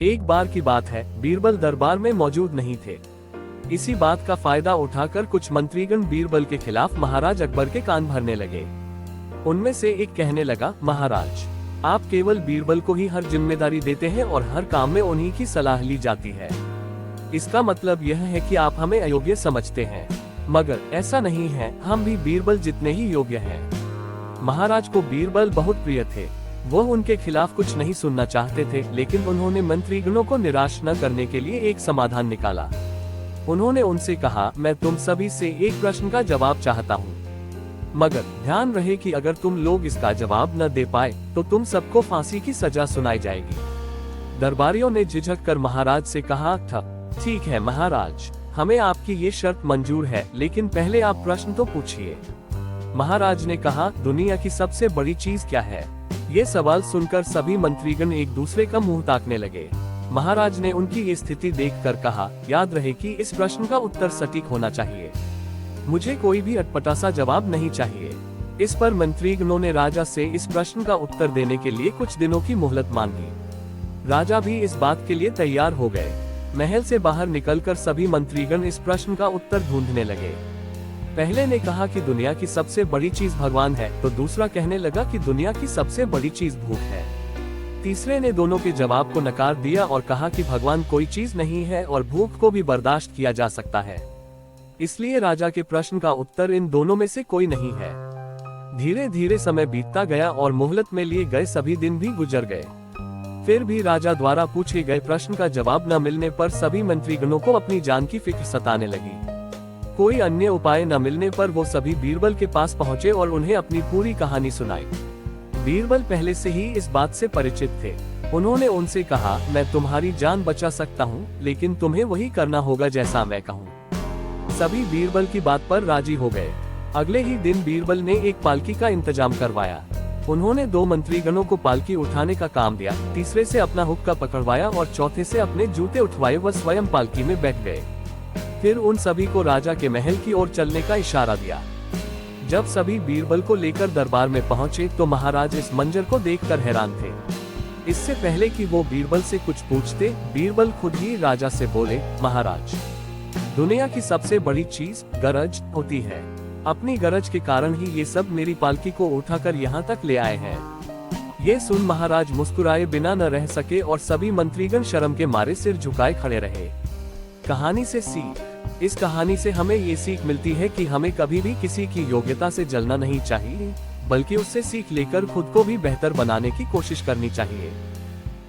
एक बार की बात है, बीरबल दरबार में मौजूद नहीं थे। इसी बात का फायदा उठाकर कुछ मंत्रीगण बीरबल के खिलाफ महाराज अकबर के कान भरने लगे। उनमें से एक कहने लगा, महाराज, आप केवल बीरबल को ही हर जिम्मेदारी देते हैं और हर काम में उन्हीं की सलाह ली जाती है। इसका मतलब यह है कि आप हमें अयोग्य समझते हैं, मगर ऐसा नहीं है, हम भी बीरबल जितने ही योग्य हैं। महाराज को बीरबल बहुत प्रिय थे। वो उनके खिलाफ कुछ नहीं सुनना चाहते थे, लेकिन उन्होंने मंत्रीगणों को निराश न करने के लिए एक समाधान निकाला। उन्होंने उनसे कहा, मैं तुम सभी से एक प्रश्न का जवाब चाहता हूँ, मगर ध्यान रहे कि अगर तुम लोग इसका जवाब न दे पाए तो तुम सबको फांसी की सजा सुनाई जाएगी। दरबारियों ने झिझक कर महाराज से कहा था, ठीक है महाराज, हमें आपकी ये शर्त मंजूर है, लेकिन पहले आप प्रश्न तो पूछिए। महाराज ने कहा, दुनिया की सबसे बड़ी चीज क्या है? ये सवाल सुनकर सभी मंत्रीगण एक दूसरे का मुंह ताकने लगे। महाराज ने उनकी ये स्थिति देखकर कहा, याद रहे कि इस प्रश्न का उत्तर सटीक होना चाहिए। मुझे कोई भी अटपटा सा जवाब नहीं चाहिए। इस पर मंत्रीगणों ने राजा से इस प्रश्न का उत्तर देने के लिए कुछ दिनों की मोहलत मांगी। राजा भी इस बात के लिए तैयार हो गए। महल से बाहर निकलकर सभी मंत्रीगण इस प्रश्न का उत्तर ढूंढने लगे। पहले ने कहा कि दुनिया की सबसे बड़ी चीज भगवान है, तो दूसरा कहने लगा कि दुनिया की सबसे बड़ी चीज भूख है। तीसरे ने दोनों के जवाब को नकार दिया और कहा कि भगवान कोई चीज नहीं है और भूख को भी बर्दाश्त किया जा सकता है। इसलिए राजा के प्रश्न का उत्तर इन दोनों में से कोई नहीं है। धीरे धीरे समय बीतता गया और मोहलत में लिए गए सभी दिन भी गुजर गए। फिर भी राजा द्वारा पूछे गए प्रश्न का जवाब न मिलने पर सभी मंत्रीगणों को अपनी जान की फिक्र सताने लगी। कोई अन्य उपाय न मिलने पर वो सभी बीरबल के पास पहुँचे और उन्हें अपनी पूरी कहानी सुनाई। बीरबल पहले से ही इस बात से परिचित थे। उन्होंने उनसे कहा, मैं तुम्हारी जान बचा सकता हूँ, लेकिन तुम्हें वही करना होगा जैसा मैं कहूँ। सभी बीरबल की बात पर राजी हो गए। अगले ही दिन बीरबल ने एक पालकी का इंतजाम करवाया। उन्होंने 2 मंत्रीगणों को पालकी उठाने का काम दिया, तीसरे से अपना हुक्का पकड़वाया और चौथे से अपने जूते उठवाए व स्वयं पालकी में बैठ गए। फिर उन सभी को राजा के महल की ओर चलने का इशारा दिया। जब सभी बीरबल को लेकर दरबार में पहुंचे तो महाराज इस मंजर को देखकर हैरान थे। इससे पहले कि वो बीरबल से कुछ पूछते, बीरबल खुद ही राजा से बोले, महाराज, दुनिया की सबसे बड़ी चीज गरज होती है। अपनी गरज के कारण ही ये सब मेरी पालकी को उठाकर यहाँ तक ले आए हैं। ये सुन महाराज मुस्कुराए बिना न रह सके और सभी मंत्रीगण शर्म के मारे सिर झुकाए खड़े रहे। कहानी से सीख। इस कहानी से हमें ये सीख मिलती है कि हमें कभी भी किसी की योग्यता से जलना नहीं चाहिए, बल्कि उससे सीख लेकर खुद को भी बेहतर बनाने की कोशिश करनी चाहिए।